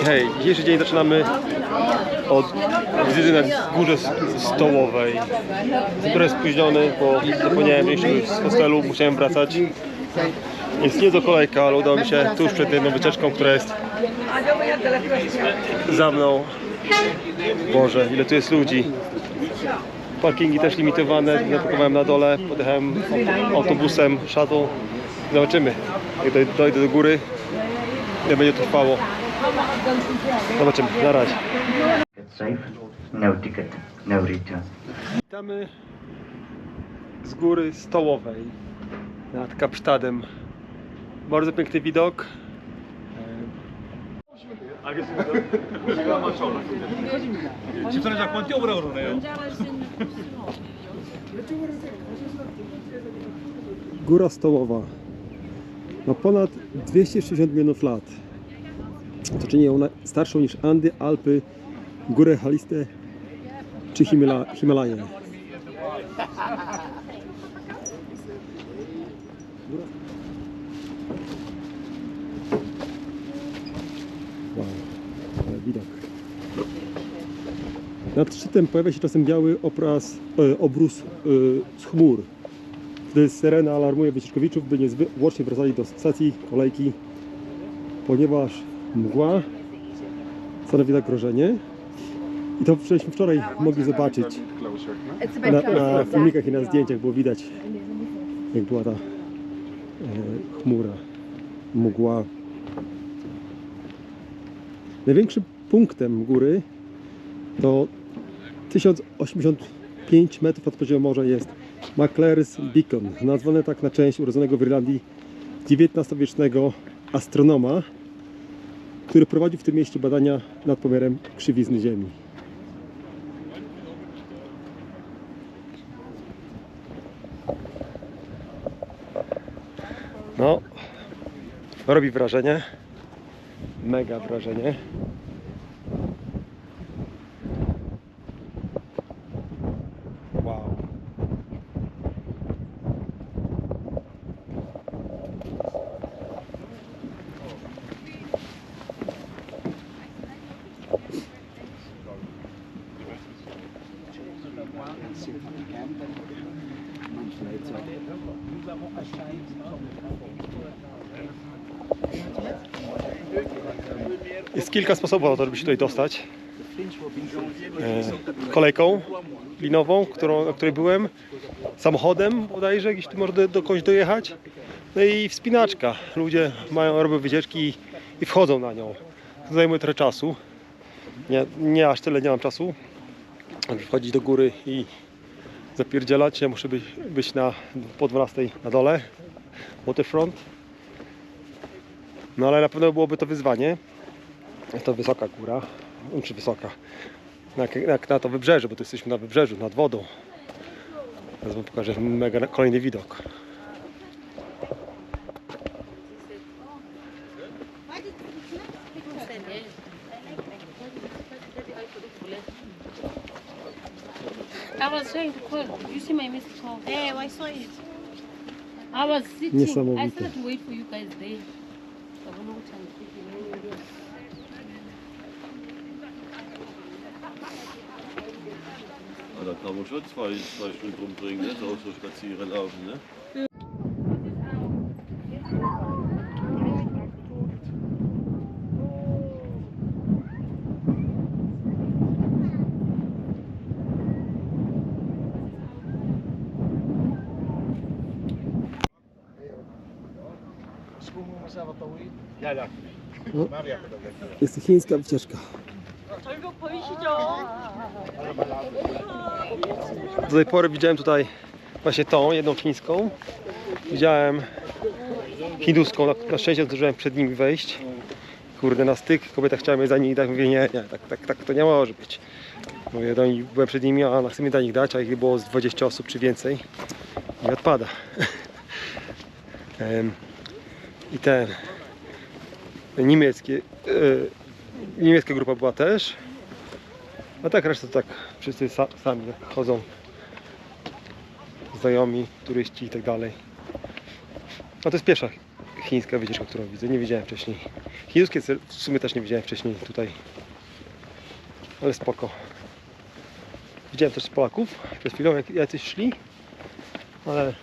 Hej, dzisiejszy dzień zaczynamy od wizyty na górze stołowej. Trochę spóźniony, bo zapomniałem iść z hostelu, musiałem wracać. Jest nieco kolejka, ale udało mi się tuż przed jedną wycieczką, która jest za mną. Boże, ile tu jest ludzi. Parkingi też limitowane, zaparkowałem na dole, podjechałem autobusem, shuttle. Zobaczymy, jak dojdę do góry, ile będzie trwało. Zobaczymy, na razie. No ticket, no return. Witamy z góry stołowej nad Kapsztadem. Bardzo piękny widok. Góra stołowa ma ponad 260 milionów lat, co czyni ją starszą niż Andy, Alpy, Góry Haliste czy Himalaje. Wow, ale widok. Nad szczytem pojawia się czasem biały obrus z chmur. Wtedy syrena alarmuje wycieczkowiczów, by niezwłocznie wracali do stacji kolejki, ponieważ mgła stanowi zagrożenie. I to żeśmy wczoraj mogli zobaczyć na filmikach i na zdjęciach, było widać, jak była ta chmura, mgła. Największym punktem góry to 1085 metrów nad poziomem morza jest McClare's Beacon, nazwane tak na cześć urodzonego w Irlandii XIX-wiecznego astronoma, który prowadził w tym mieście badania nad pomiarem krzywizny Ziemi. No, robi wrażenie, mega wrażenie. Wow. Jest kilka sposobów na to, żeby się tutaj dostać. Kolejką linową, na której byłem, samochodem bodajże, gdzieś tu można do kogoś dojechać. No i wspinaczka. Ludzie robią wycieczki i wchodzą na nią. To zajmuje trochę czasu. Nie aż tyle, nie mam czasu, żeby wchodzić do góry i zapierdzielać. Ja muszę być po 12 na dole, waterfront. No ale na pewno byłoby to wyzwanie. Jest to wysoka góra, czy wysoka, jak na to wybrzeże, bo tu jesteśmy na wybrzeżu, nad wodą. Teraz wam pokażę mega kolejny widok. I was trying to call. You see my missed call? I saw it. I was sitting. Niesamowite. I started to wait for you guys there. I don't know what I'm thinking. Da kann man schon zwei Stunden rumbringen, ne? So spazieren laufen, ne? No, jest to chińska wycieczka. Do tej pory widziałem tutaj właśnie tą, jedną chińską. Widziałem hinduską, na szczęście zdążyłem przed nimi wejść. Kurde, na styk, kobieta chciała mnie za nich dać, mówię nie, tak to nie może być. Mówię do nich, byłem przed nimi, a ona chce mi za nich dać, a ich było z 20 osób czy więcej. I odpada. I niemiecka grupa była też. A tak reszta to tak wszyscy sami chodzą, znajomi, turyści i tak dalej. A to jest pierwsza chińska wycieczka, którą widzę, nie widziałem wcześniej. Chińskie w sumie też nie widziałem wcześniej tutaj, ale spoko. Widziałem też Polaków przed chwilą, jak jacyś szli, ale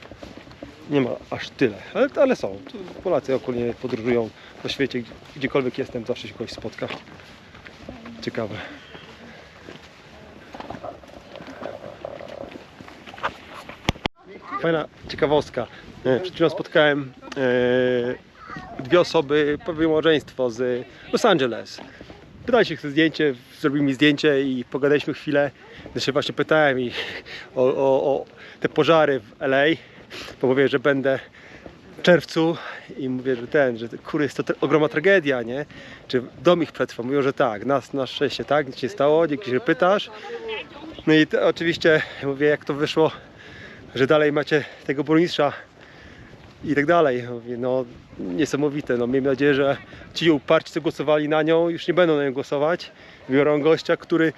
nie ma aż tyle, ale są. Tu Polacy ogólnie podróżują po świecie, gdziekolwiek jestem, zawsze się kogoś spotka. Ciekawe. Fajna ciekawostka. Przed chwilą spotkałem dwie osoby, powiem małżeństwo z Los Angeles. Pytali się, chce zdjęcie, zrobili mi zdjęcie i pogadaliśmy chwilę. Zresztą właśnie pytałem ich o te pożary w LA, bo mówię, że będę w czerwcu i mówię, że kurde, jest to ogromna tragedia, nie? Czy dom ich przetrwa? Mówią, że tak, na szczęście tak, nic się stało, dzięki, że pytasz. No i oczywiście mówię, jak to wyszło, że dalej macie tego burmistrza i tak dalej. Mówię, no niesamowite, no miejmy nadzieję, że ci uparci, co głosowali na nią, już nie będą na nią głosować. Biorą gościa, który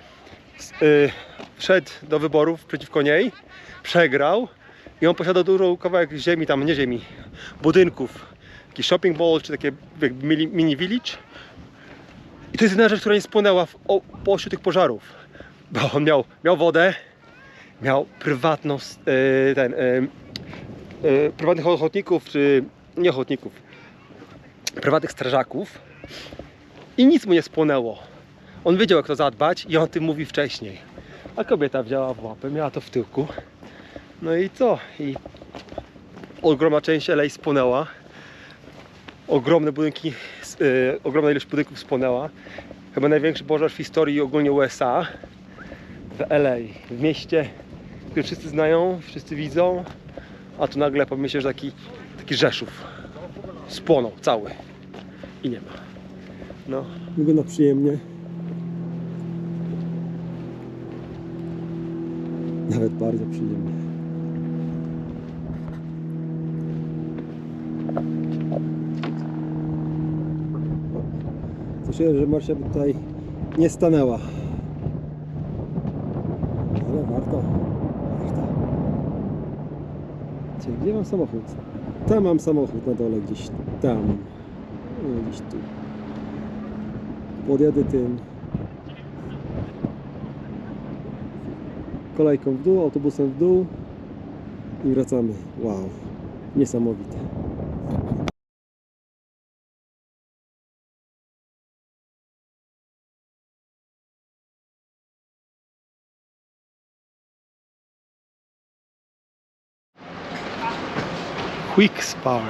wszedł do wyborów przeciwko niej, przegrał i on posiada dużo kawałek ziemi, tam nie ziemi, budynków, jakiś shopping mall, czy takie mini village. I to jest jedna rzecz, która nie spłonęła po ościu tych pożarów, bo on miał wodę, miał prywatną, prywatnych ochotników, czy nie ochotników, prywatnych strażaków i nic mu nie spłonęło. On wiedział, jak to zadbać i on o tym mówi wcześniej. A kobieta wzięła w łapę, miała to w tyłku. No i co? I ogromna część LA spłonęła. Ogromne budynki, ogromna ilość budynków spłonęła. Chyba największy pożar w historii ogólnie USA. W LA, w mieście, które wszyscy znają, wszyscy widzą. A tu nagle pomyślę, że taki Rzeszów spłonął cały i nie ma. No. Wygląda przyjemnie. Nawet bardzo przyjemnie. Słyszałem, że Marcia by tutaj nie stanęła. Ale warto. Gdzie mam samochód? Tam mam samochód na dole, gdzieś tam. No, gdzieś tu. Podjadę tym kolejką w dół, autobusem w dół i wracamy. Wow, niesamowite. Quick Spar.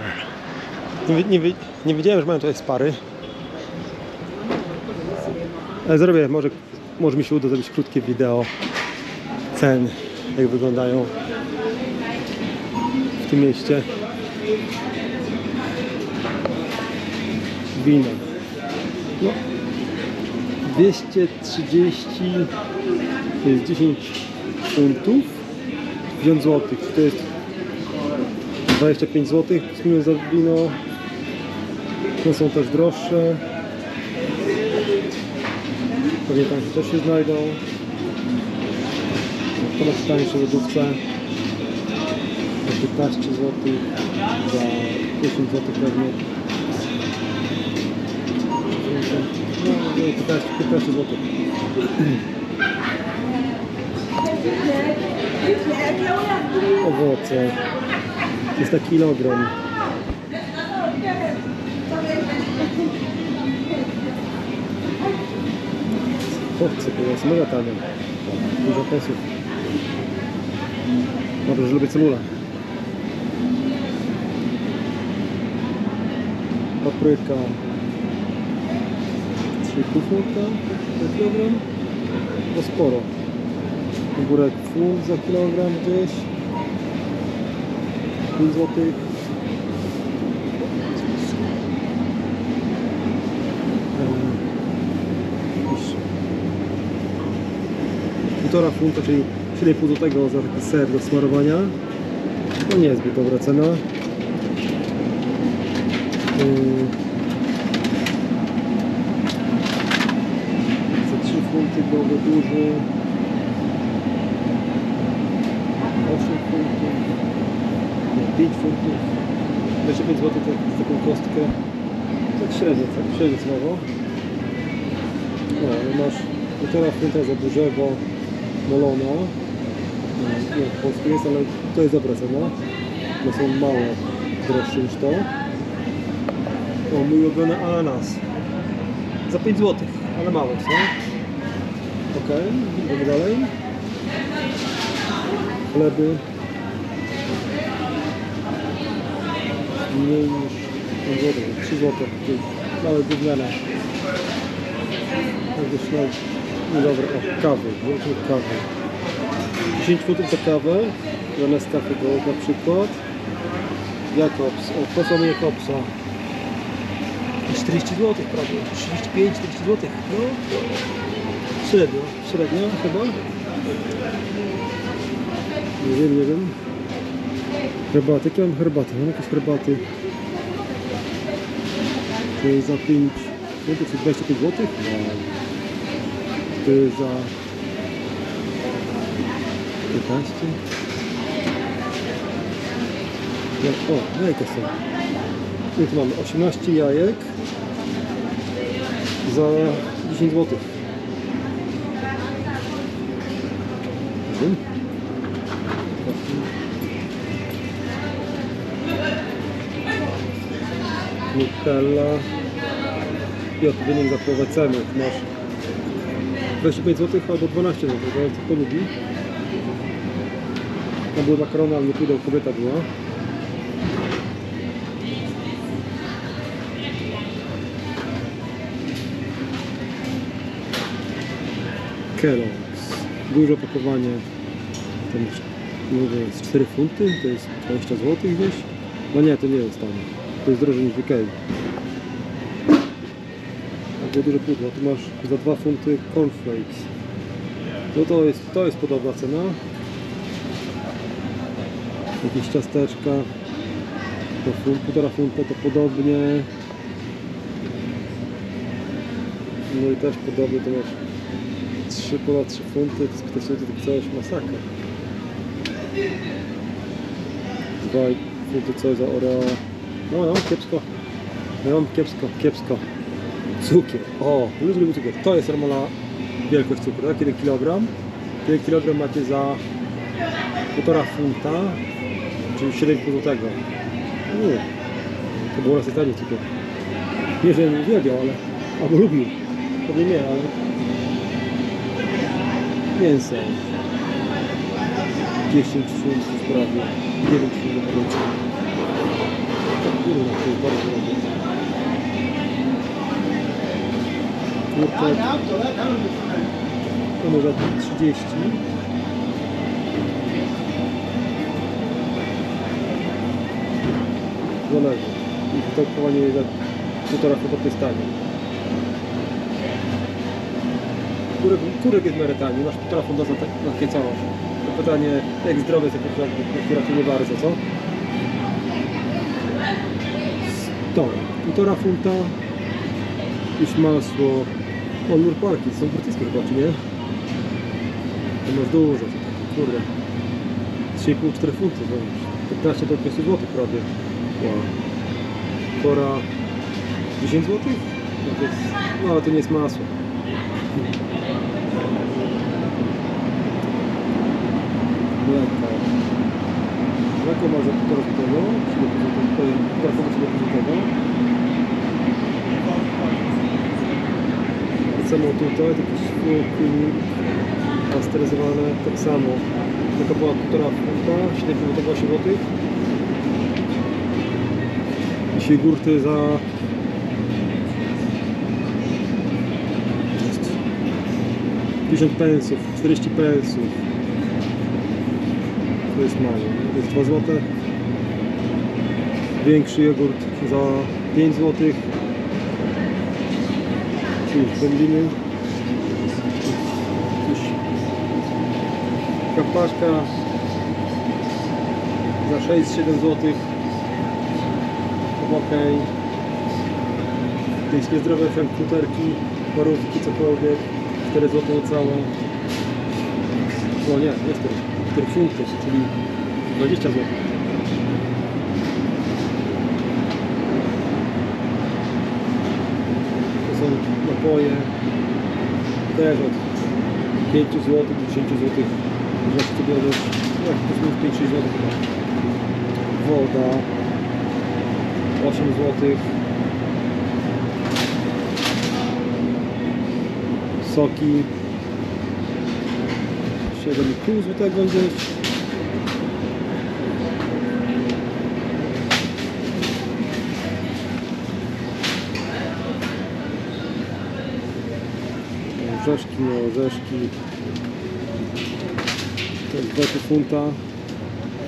Nie wiedziałem, że mają tutaj spary. Ale zrobię, może mi się uda zrobić krótkie wideo cen, jak wyglądają w tym mieście. Wino. No, 230 to jest 10 funtów, 9 złotych. To jest 25 zł za wino. To są też droższe. Pewnie tam też się znajdą. To jest tańsze w lodówce. Za 15 zł, za 10 zł pewnie. No, 15 zł. Owoce. To jest na kilogram. Chłopcy, to jest mega tanio. Dużo pesów. Dobrze, że lubię cebulę. Papryka 3,5 funta za kilogram. To sporo. Ogórek funt za kilogram gdzieś. 5 złotych. Półtora funta, czyli 7,5 złotego za taki ser do smarowania. To nie jest zbyt dobra cena. Za 3 funty byłoby duży. 5 funtów, 25 zł za taką kostkę. Tak średnio cenowo. No, ale masz 1,5 funta za dużego Molona. Nie wiem, w Polsku jest, ale to jest dobra cena. One są mało droższe niż to. O, mój ulubiony ananas. Za 5 zł, ale mało, co? Ok, idziemy dalej. Chleby. Mniej niż 5 zł, 3 zł. Małe gówniane. No dobra, o, kawy, włączmy kawę. 10 funtów za kawę, za Nescafe Gold na przykład. Jakobs, o, to są Jakobsa. 40 zł prawie, 35-40 zł, no. Średnio chyba. Nie wiem. Herbaty, jakie mam herbaty? Mam jakieś herbaty. To jest za 5 funtów, 25 zł. No. To jest za 15. O, jajka są. I tu mamy 18 jajek za 10 zł. Nutella i odpowiednik za połowę ceny. Masz 25 zł albo 12 zł, zależy kto lubi. Tam były makarony, ale nie pójdą, kobieta była. Kellogg's. Duże opakowanie. Tam mówię, jest 4 funty, to jest 20 zł gdzieś. No nie, to nie jest tanie. To jest drożej niż w Ikei. Było duże pudło. Tu masz za 2 funty cornflakes. No to jest podobna cena. Jakieś ciasteczka. To 1,5 funta to podobnie. No i też podobnie to masz ponad 3 funty. To jest to coś masakra. 2 funty coś za Oreo. No, kiepsko. Ja mam kiepsko. Cukier. O, lubię cukier. To jest normalna wielkość cukru, tak? 1 kg. 1 kg macie za 1,5 funta, czyli 7,5 zł. To było raz taniej cukier. Nie, że nie uwielbiał, ale... albo lubił. Pewnie nie, ale... Mięso. 10 funtów prawie. 9 funtów. Kurwa, to jest bardzo dobre. Kurczak. To może 30. Zależy. I to kochanie jest za 1,5 funta to jest tanie. Kurek jest w miarę tani. Masz 1,5 funta za takie całość. To pytanie, jak zdrowe jest jako raczej nie bardzo, co? To 1,5 funta. Już masło. O, lurparki, są brytyjskie chyba, czy nie? To masz dużo, kurde. 3,5-4 funty, no. 15 do 20 zł prawie. Wow. Pora 10 zł? No, to jest, no ale to nie jest masło. Mleko ma za 1,5 zł, 1,5 zł. Samo tutaj, jakieś śmieci pasteryzowane, tak samo. Taka była 1,5 funta, 7,8 zł. Dzisiaj gurty za 50 pensów, 40 pensów. To jest mało, to jest 2 zł. Większy jogurt za 5 zł. Bębiny. Kapaszka za 6-7 zł. Ok. Jakieś niezdrowe frankfurterki, parówki, cokolwiek. 4 zł całe. No nie, jest to 4 funty, czyli 20 zł. napoje. Też od 5 zł do 10 zł. Można sobie bierzesz, jak to jest 5-6 zł chyba. Woda 8 zł. Soki 7,5 zł gdzieś. Orzeszki, no orzeszki. To jest 2 funta,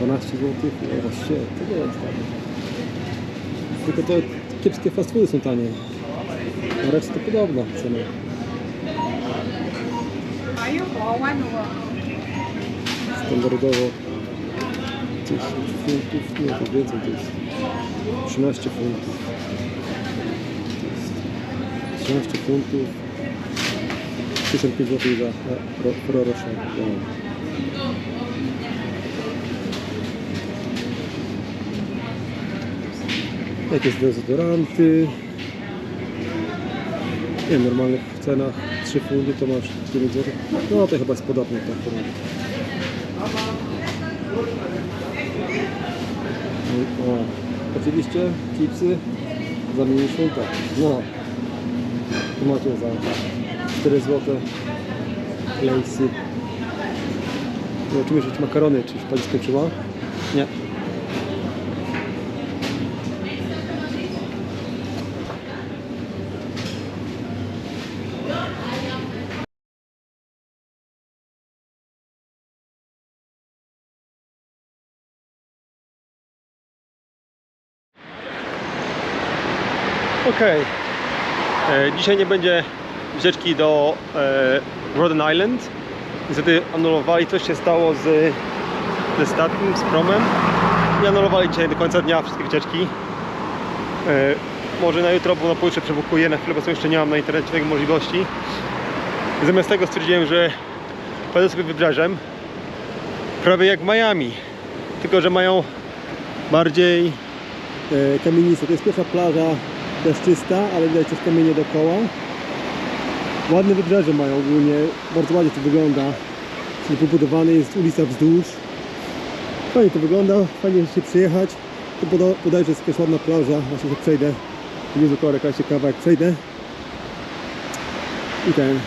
12 zł. No właściwie to nie jest tanie. Tylko to kiepskie fast foody są tanie. A reszta to podobna cena. Standardowo 10 funtów, nie, to więcej, to jest 13 funtów. To jest 13 funtów. 1500 zł za roroczne. Jakieś dezodoranty. Nie, w normalnych cenach 3 funty to masz 9 zł. No to chyba jest podobnie tak. O, oczywiście chipsy za mniej funta. No. Tu macie za 4 zł. Lejsy. Zobaczymy, że makarony, czy już pani skończyła? Nie. Okej. Dzisiaj nie będzie wycieczki do Rhode Island. Niestety anulowali, coś się stało ze statkiem, z promem. I anulowali dzisiaj do końca dnia wszystkie wycieczki. Może na jutro, bo na pojutrze przebukuję na chwilę, bo jeszcze nie mam na internecie takiej możliwości. Zamiast tego stwierdziłem, że pojadę sobie wybrzeżem, prawie jak w Miami, tylko że mają bardziej kamieniste. To jest pierwsza plaża piaszczysta, ale widać też kamienie dookoła. Ładne wybrzeże mają ogólnie, bardzo ładnie to wygląda. Czyli pobudowany jest ulica wzdłuż. Fajnie to wygląda, fajnie się przyjechać. Tu bodajże jest jakaś ładna plaża, właśnie że przejdę. Nie wiem, jakaś ciekawa, jak przejdę. I ten.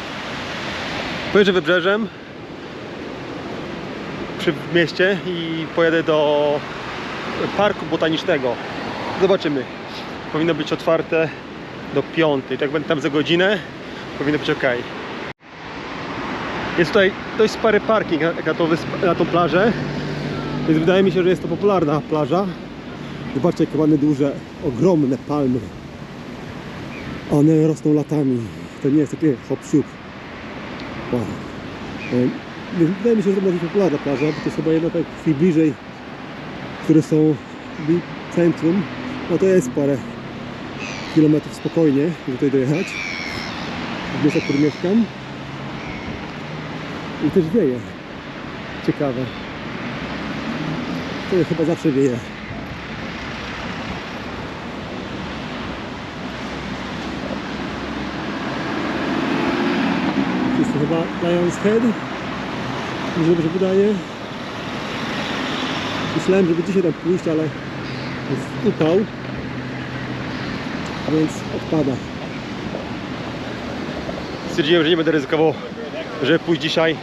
Pojeżdżę wybrzeżem przy mieście i pojadę do parku botanicznego. Zobaczymy. Powinno być otwarte do 5. Tak będę tam za godzinę. Powinno być ok. Jest tutaj dość spory parking na tą plażę. Więc wydaje mi się, że jest to popularna plaża. Zobaczcie, jakie ładne, duże, ogromne palmy. One rosną latami. To nie jest takie hop-siup. Wow. Wydaje mi się, że to może być popularna plaża, bo to jest chyba jedna tak chwil bliżej, które są w centrum. No to jest parę kilometrów spokojnie, żeby tutaj dojechać. W miejscu, w którym mieszkam. I też wieje. Ciekawe. To chyba zawsze wieje. Jest to chyba Lion's Head. Mi się dobrze wydaje. Myślałem, żeby dzisiaj tam pójść, ale jest upał. Więc odpada. Stwierdziłem, że nie będę ryzykował, żeby pójść dzisiaj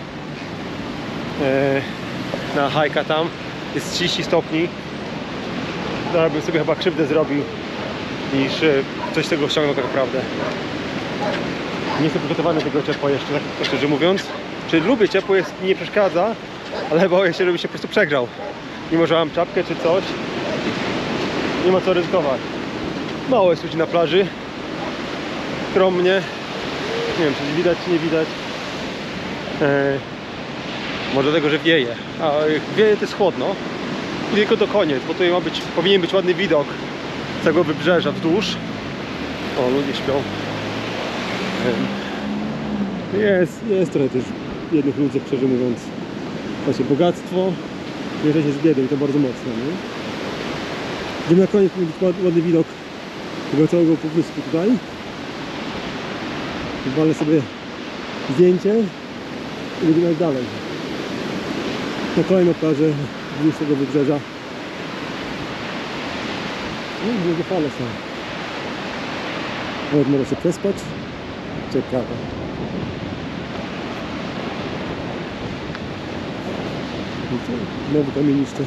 na hajka tam. Jest 30 stopni. Zaraz bym sobie chyba krzywdę zrobił, niż coś z tego ściągnął tak naprawdę. Nie jestem przygotowany do tego ciepła jeszcze, tak szczerze mówiąc. Czy lubię ciepło, nie przeszkadza, ale boję się, żeby się po prostu przegrzał. Mimo że mam czapkę czy coś, nie ma co ryzykować. Mało jest ludzi na plaży. Skromnie. Nie wiem, czy widać, czy nie widać. Może dlatego, że wieje. A wieje to jest chłodno. I tylko do koniec, bo tutaj powinien być ładny widok z tego wybrzeża wzdłuż. O, ludzie śpią. Jest trochę też jednych ludzi, szczerze mówiąc. Właśnie bogactwo, mierzy się z biedą i to bardzo mocno, nie? Gdy na koniec powinien być ładny widok tego całego półwyspu tutaj. Walę sobie zdjęcie i będziemy jechać dalej. Na kolejną plażę wzdłuż tego wybrzeża. No, duże fale są. Nawet może się przespać. Ciekawe. Znowu kamieniście.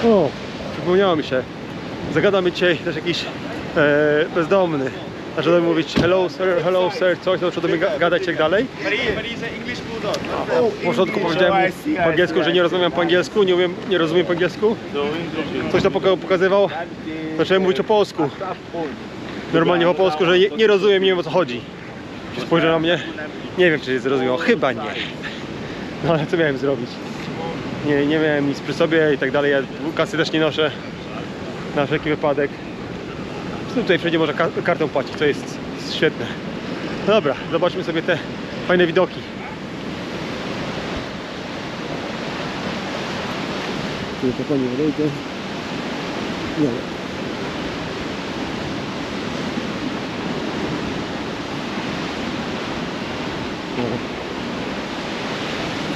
O, przypomniało mi się. Zagadamy dzisiaj też jakiś bezdomny. Zaczął do mnie mówić hello sir, coś, zaczął do mnie gadać jak dalej. W początku powiedziałem mu po angielsku, że nie rozmawiam po angielsku, nie rozumiem po angielsku. Coś to pokazywał. Zacząłem mówić po polsku. Normalnie po polsku, że nie rozumiem, nie wiem o co chodzi. Spojrzał na mnie. Nie wiem, czy zrozumiał. Chyba nie. No ale co miałem zrobić? Nie miałem nic przy sobie i tak dalej. Ja kasy też nie noszę. Na wszelki wypadek. Tutaj wszędzie można kartą płacić, to jest świetne. No dobra, zobaczmy sobie te fajne widoki. Tu to pani wejdzie. Nie.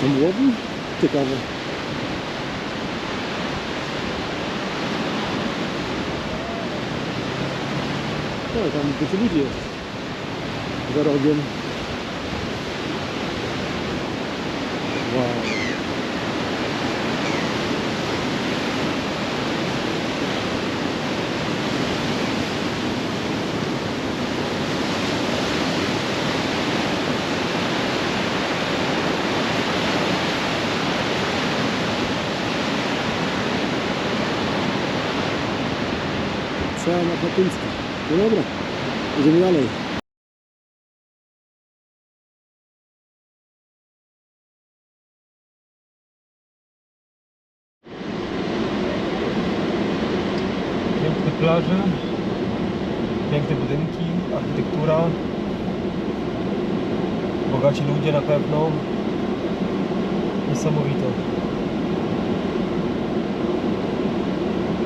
Tam łowi? Ciekawe. No, tam dużo ludzi jest. Za rogiem. Wow. Cała na Platyńska. No dobra, idziemy dalej. Piękne plaże, piękne budynki, architektura, bogaci ludzie na pewno. Niesamowite.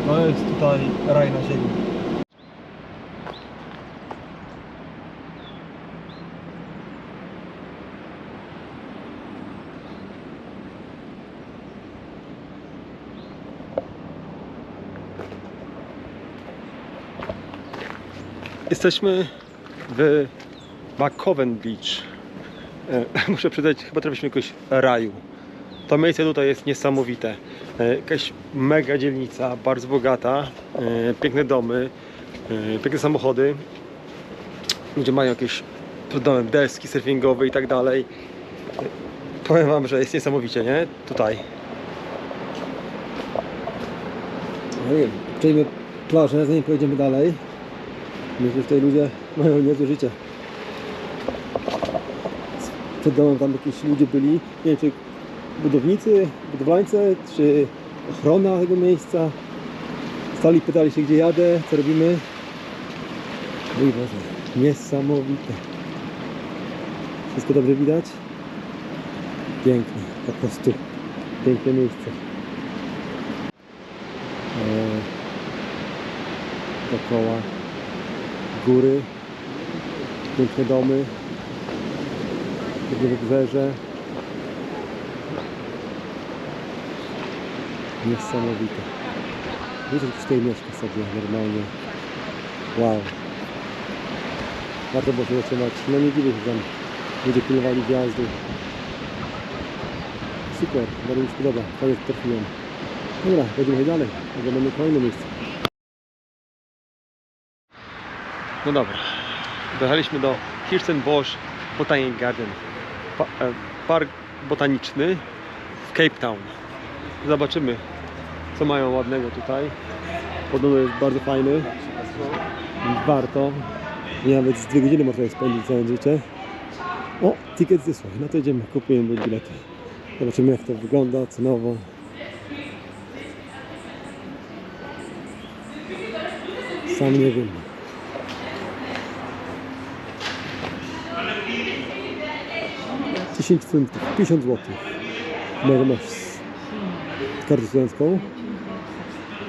To jest tutaj raj na ziemi. Jesteśmy w McCoven Beach. Muszę przyznać, chyba trafiliśmy do jakiegoś raju. To miejsce tutaj jest niesamowite. Jakaś mega dzielnica, bardzo bogata, piękne domy, piękne samochody. Ludzie mają jakieś przed domem deski surfingowe i tak dalej. Powiem wam, że jest niesamowicie, nie? Tutaj. No wiem, przejdziemy plażę, zanim pojedziemy dalej. Myślę, że tutaj ludzie mają niezłe życie. Przed domem tam jakieś ludzie byli, nie wiem czy budownicy, budowlańcy, czy ochrona tego miejsca. Stali, pytali się gdzie jadę, co robimy. Mój Boże, niesamowite. Wszystko dobrze widać? Pięknie, po prostu piękne miejsce. Dookoła góry, piękne domy, piękne wybrzeże. Niesamowite. Wiecie, że tutaj mieszka sobie normalnie. Wow. Warto było się zatrzymać. No nie dziwię się, że tam ludzie pilnowali wjazdu. Super, bardzo mi się podoba. Fajnie trafiłem. Dobra, będziemy dalej. Mamy kolejne miejsce. No dobra. Dojechaliśmy do Kirstenbosch Botanic Garden. Park botaniczny w Cape Town. Zobaczymy, co mają ładnego tutaj. Podobno jest bardzo fajny. Warto. Nie, nawet z 2 godziny można je spędzić całe życie. O, ticket this way. No to idziemy, kupujemy bilety. Zobaczymy jak to wygląda cenowo. Sam nie wiem. $10, 50 zł. Masz kartę studencką.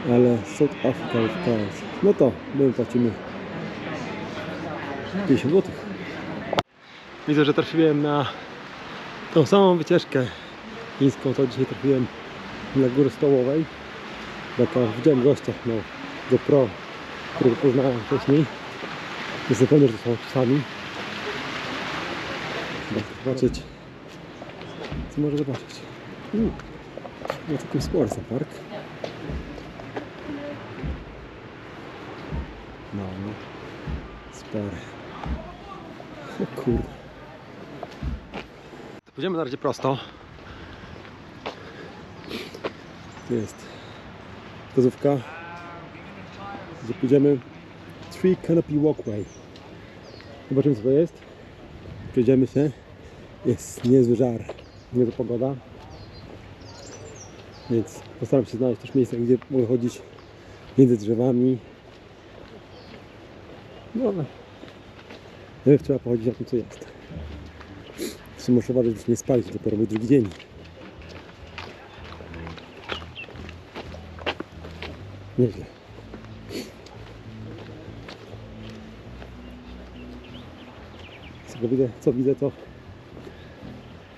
Ale South Africa with cars. No to my płacimy 50 zł. Widzę, że trafiłem na tą samą wycieczkę chińską, to dzisiaj trafiłem na Górę Stołowej. Widziałem gościa, no, GoPro, którego poznałem wcześniej. Jestem pewny, że to są sami. Zobaczyć, co może zobaczyć. No takim sports park. No, spory. O kurde. To pójdziemy na razie prosto. Tu jest wskazówka, gdzie pójdziemy. Tree Canopy Walkway. Zobaczymy, co to jest. Przejdziemy się. Jest niezły żar, niezła pogoda. Więc postaram się znaleźć też miejsce, gdzie mogę chodzić między drzewami. No ale najpierw trzeba pochodzić na tym, co jest. Jeszcze muszę uważać, żeby nie spalić, dopiero mój drugi dzień. Nieźle. Co widzę, to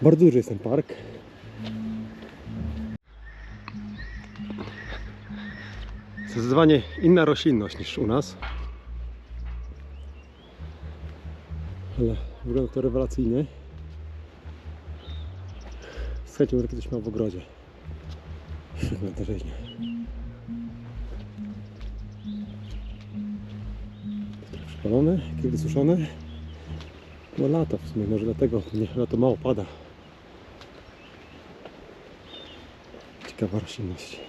bardzo duży jest ten park. Zdecydowanie inna roślinność niż u nas. Ale wygląda to rewelacyjnie. Z chęcią takie coś miał w ogrodzie. Wygląda rzeźnie. Przypalone, kiedy suszone. No lato w sumie, może dlatego lato mało pada. Ciekawa roślinność.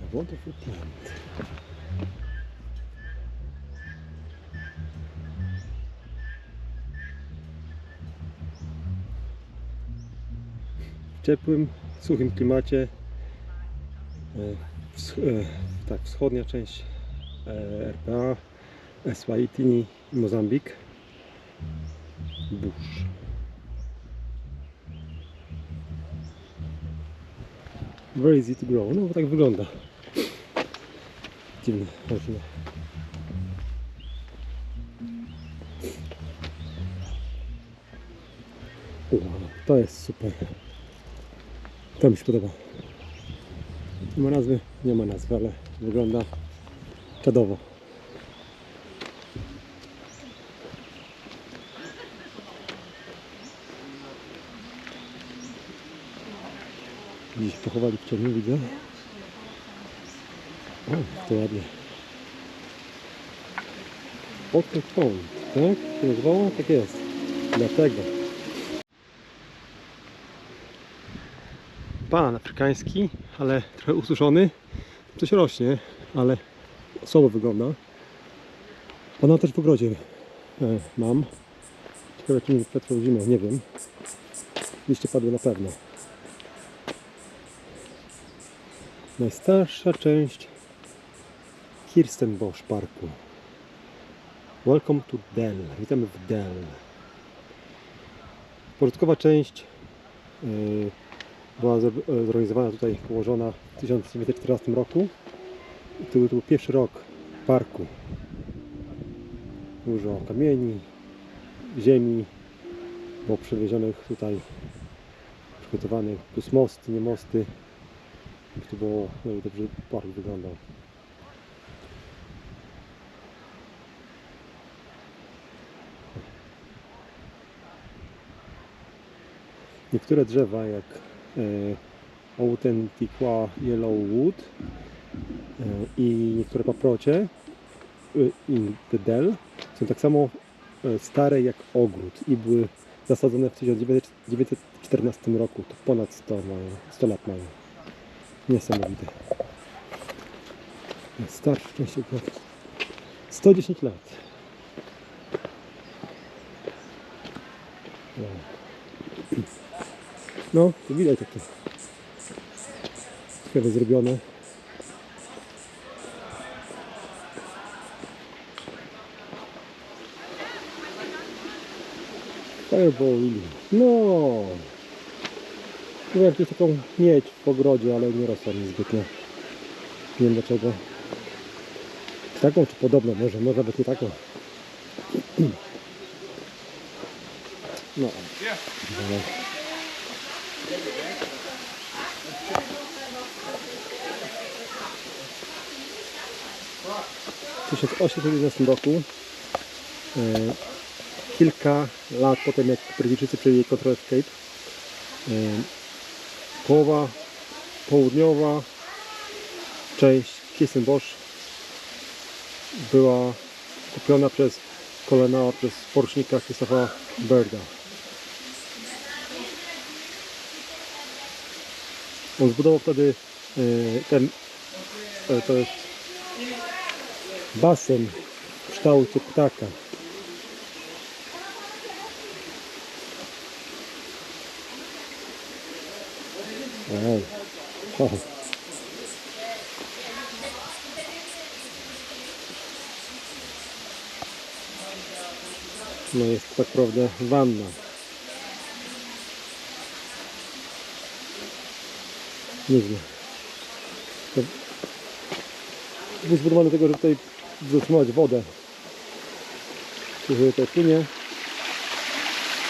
A wonderful plant. W ciepłym, suchym klimacie, tak, wschodnia część RPA, Eswatini i Mozambik, burz. Very easy to grow, no bo tak wygląda. Dziwne, roślina. To jest super. To mi się podoba. Nie ma nazwy? Nie ma nazwy, ale wygląda czadowo. Gdzieś pochowali w cieniu, widzę. O, to ładnie. Otter Pond, tak? Się nazywało? Tak jest. Dlatego. Pan afrykański, ale trochę ususzony. Coś rośnie, ale słabo wygląda. Pana też w ogrodzie mam. Ciekawe, czy mi przetrwał zimę, nie wiem. Liście padły na pewno. Najstarsza część Kirstenbosch Parku. Welcome to Dell. Witamy w Dell. Początkowa część była zorganizowana tutaj, położona w 1914 roku. I to był pierwszy rok parku. Dużo kamieni, ziemi było przewiezionych tutaj, przygotowanych, plus mosty, nie mosty. To było, dobrze park wyglądał. Niektóre drzewa, jak Authentica Yellowwood i niektóre paprocie in the Dell są tak samo stare jak ogród i były zasadzone w 1914 roku. To ponad 100 lat mają. Niesamowite. Starszy część ogrodu. 110 lat. No, tu widać takie Ciekawe zrobione. Fireball. No! Miałem jakąś taką miedź w ogrodzie, ale nie rosła mi zbytnio. Nie wiem dlaczego. Taką czy podobną może nawet nie taką. No. No. 1811 roku, kilka lat potem jak Brytyjczycy przejęli kontrolę w Cape, połowa południowa część Kirstenbosch była kupiona przez kolonała, przez porucznika Christopha Berga. On zbudował wtedy to jest basen w kształcie ptaka. O. No jest tak naprawdę wanna. Nieźle. Był zbudowany do tego, żeby tutaj zatrzymać wodę. Jeżeli tutaj płynie.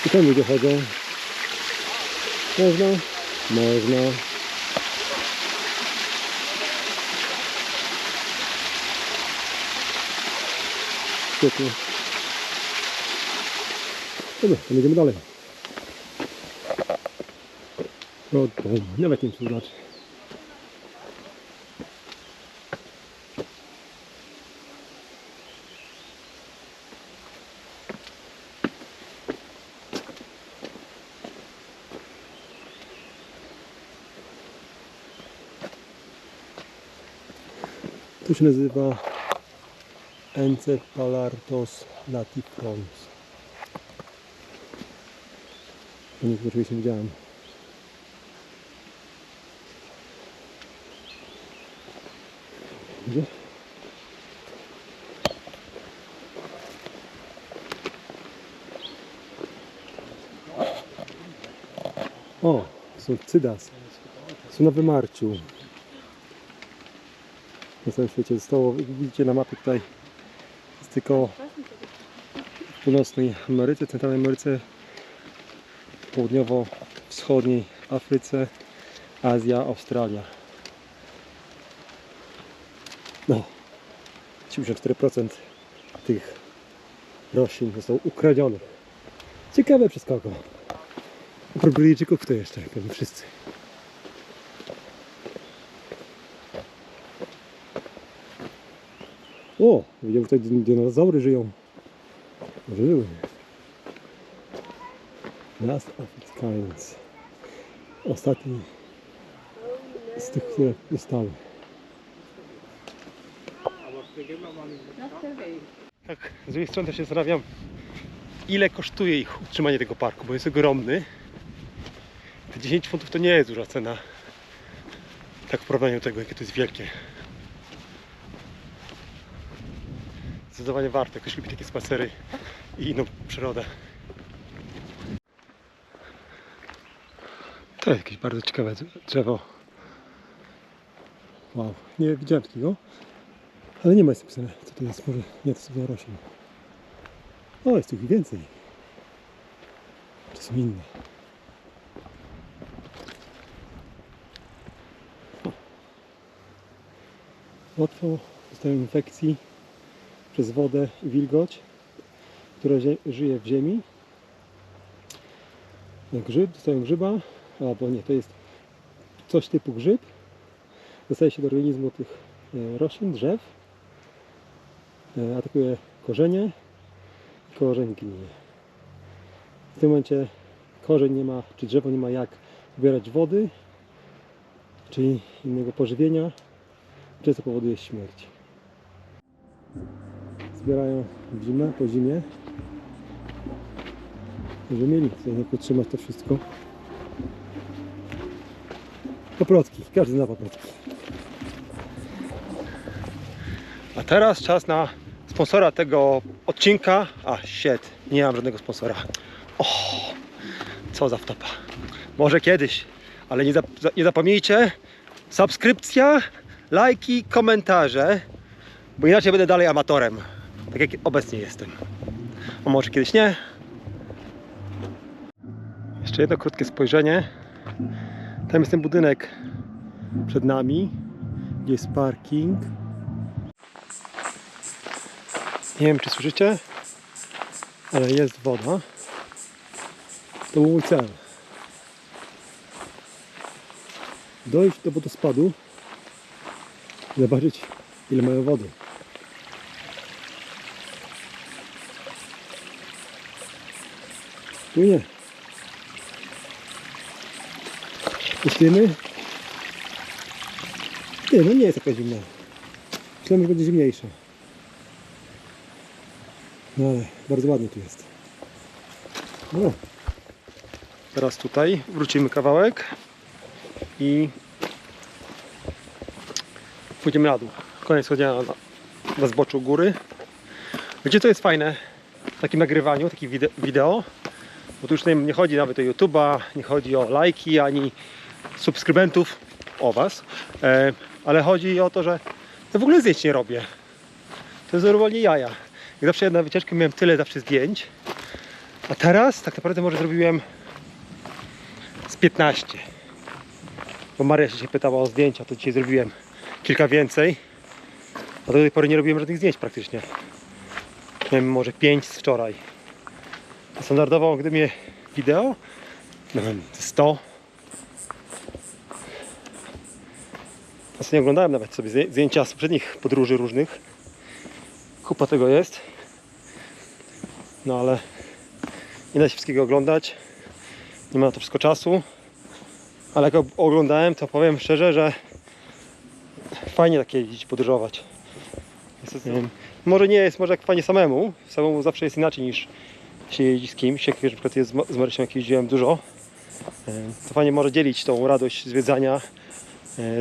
I tam ludzie chodzą. Można? Można. Świetnie. Dobra, to idziemy dalej. Nawet nie wiem co to znaczy. To się nazywa Encephalaertos latifrons. To nigdy oczywiście nie widziałem. Gdzie? O, są cydas. Są na wymarciu. Na całym świecie zostało, jak widzicie na mapie tutaj, jest tylko w północnej Ameryce, centralnej Ameryce, południowo-wschodniej Afryce, Azja, Australia. No, 94% tych roślin zostało ukradzionych. Ciekawe przez kogo. Oprócz Brytyjczyków kto jeszcze? Pewnie wszyscy. O, widziałem, że tutaj dinozaury żyją. Żyły. Last of its kinds. Ostatni z tych, które zostały. Tak, z drugiej strony też się zastanawiam, ile kosztuje ich utrzymanie tego parku, bo jest ogromny. Te 10 funtów to nie jest duża cena. Tak w porównaniu do tego, jakie to jest wielkie. Zdecydowanie warto, jak ktoś lubi takie spacery i inną przyrodę. To jest jakieś bardzo ciekawe drzewo. Wow, nie widziałem takiego. Ale nie ma jest napisane, co to jest. Może nie, to sobie rośnie. O, jest tu ich więcej. To są inne. Łatwo dostają infekcji przez wodę i wilgoć, która żyje w ziemi. Grzyb, dostają grzyba, albo nie, to jest coś typu grzyb. Dostaje się do organizmu tych roślin, drzew. Atakuje korzenie i korzeń gnije. W tym momencie korzeń nie ma, czy drzewo nie ma jak pobierać wody, czy innego pożywienia. Często powoduje śmierć. Zbierają w zimę, po zimie, żeby mieli tutaj jak utrzymać to wszystko. Paprotki, każdy zna paprotki. A teraz czas na sponsora tego odcinka. Nie mam żadnego sponsora. Co za wtopa. Może kiedyś, ale nie zapomnijcie, subskrypcja, lajki, komentarze, bo inaczej będę dalej amatorem, tak jak obecnie jestem. A może kiedyś nie. Jeszcze jedno krótkie spojrzenie. Tam jest ten budynek przed nami, gdzie jest parking. Nie wiem, czy słyszycie, ale jest woda. To był mój cel. Dojść do wodospadu i zobaczyć, ile mają wody. Płynie. Pustyny. Nie, no nie jest taka zimna. Myślałem, że będzie zimniejsza. No ale bardzo ładnie tu jest. No. Teraz tutaj wrócimy kawałek i pójdziemy na dół. Koniec chodzenia na zboczu góry. Wiecie, co jest fajne w takim nagrywaniu, takich wideo? Bo tu już nie chodzi nawet o YouTube'a, nie chodzi o lajki, ani subskrybentów, o was, ale chodzi o to, że ja w ogóle zdjęć nie robię. To jest normalnie jaja. Jak zawsze na wycieczkę miałem tyle zawsze zdjęć, a teraz tak naprawdę może zrobiłem z 15. Bo Maria się pytała o zdjęcia, to dzisiaj zrobiłem kilka więcej. A do tej pory nie robiłem żadnych zdjęć praktycznie. Miałem może 5 z wczoraj. Standardowo, gdy mnie wideo, nie wiem, 100. Ostatnio oglądałem nawet sobie zdjęcia z poprzednich podróży różnych. Kupa tego jest. No ale nie da się wszystkiego oglądać. Nie ma na to wszystko czasu. Ale jak oglądałem, to powiem szczerze, że fajnie tak jeździć, podróżować. Może nie jest, może jak fajnie samemu. Samemu zawsze jest inaczej niż się jeździ z kimś. Jak wiesz, na przykład jest z Marysią, jak jeździłem dużo, to fajnie może dzielić tą radość zwiedzania,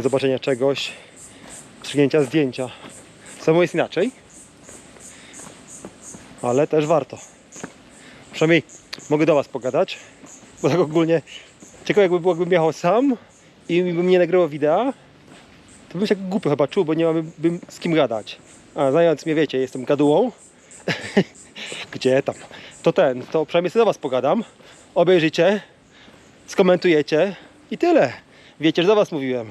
zobaczenia czegoś, przygnięcia zdjęcia. Samo jest inaczej, ale też warto. Przynajmniej mogę do was pogadać, bo tak ogólnie ciekawe jakby było, jakbym jechał sam i bym nie nagrywał wideo, to bym się jak głupio chyba czuł, bo nie bym z kim gadać. A znając mnie, wiecie, jestem gadułą. Gdzie tam? To przynajmniej sobie do was pogadam. Obejrzycie, skomentujecie i tyle. Wiecie, że do was mówiłem.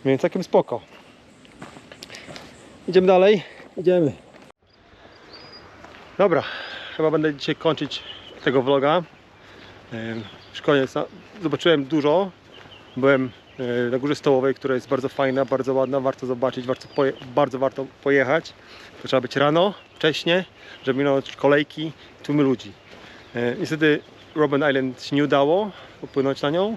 Więc całkiem spoko. Idziemy dalej. Idziemy. Dobra, chyba będę dzisiaj kończyć tego vloga. Już koniec. Zobaczyłem dużo. Byłem na Górze Stołowej, która jest bardzo fajna, bardzo ładna, warto zobaczyć, bardzo warto pojechać. To trzeba być rano, wcześnie, żeby minąć kolejki, tłumy ludzi. Niestety Robben Island się nie udało popłynąć na nią,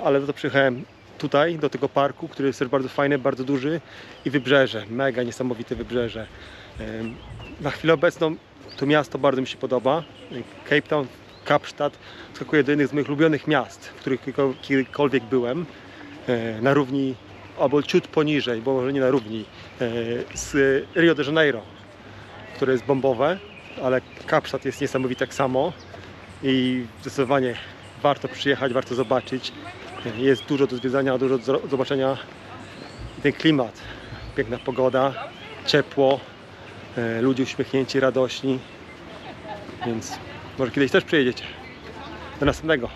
ale to przyjechałem tutaj, do tego parku, który jest też bardzo fajny, bardzo duży i wybrzeże, mega niesamowite wybrzeże. Na chwilę obecną to miasto bardzo mi się podoba. Cape Town, Kapstadt skakuje do jednych z moich ulubionych miast, w których kiedykolwiek byłem. Na równi, albo ciut poniżej, bo może nie na równi, z Rio de Janeiro, które jest bombowe, ale Kapstadt jest niesamowity tak samo i zdecydowanie warto przyjechać, warto zobaczyć. Jest dużo do zwiedzania, dużo do zobaczenia. I ten klimat, piękna pogoda, ciepło, ludzie uśmiechnięci, radośni, więc może kiedyś też przyjedziecie. Do następnego.